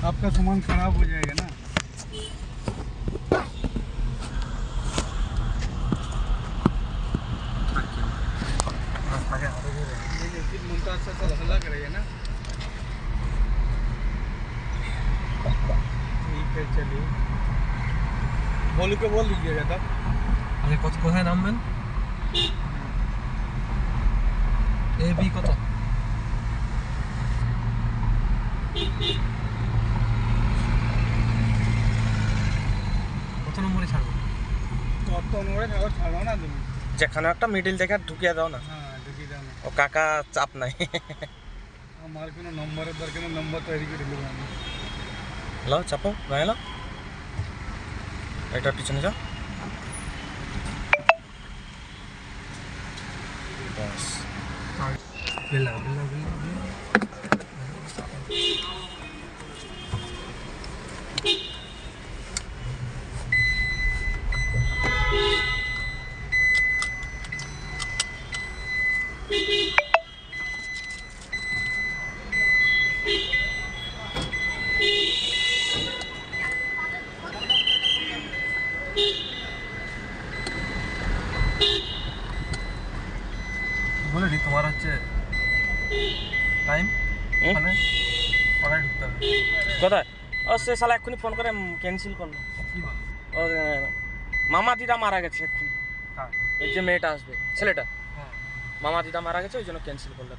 आपका सामान खराब हो जाएगा ना। मुमताज से हल्ला करेगा ना। ठीक है चलिए, बोल के बोल दीजिएगा तब। আচ্ছা কত কোথায় নামবেন? এ বি কত? কত নম্বরে ছাড়বো? কত নম্বরে ছাড়ো না তুমি। যেখানে একটা মিডিল দেখে ঢুকিয়ে দাও না। হ্যাঁ ঢুকিয়ে দাও না। ও কাকা চাপ নাই। আমার কোনো নম্বরের দরকার নেই, নম্বর তৈরি করে দেবো আমি। লাও চাপো গায়ে লাও, এটা পিছনে যাও বাস। বেলা বেলা বেলা বলে তোমার হচ্ছে টাইম মানে কটায় ঢুকতে হবে? কোথায়? ও সে শালা এক্ষুনি ফোন করে ক্যান্সেল করলো। কি বল? ও মামা দিদা মারা গেছে এক্ষুনি। হ্যাঁ এই যে মেয়েটা আসবে ছেলেটা, হ্যাঁ মামা দিদা মারা গেছে ওই জন্য ক্যান্সেল করলো।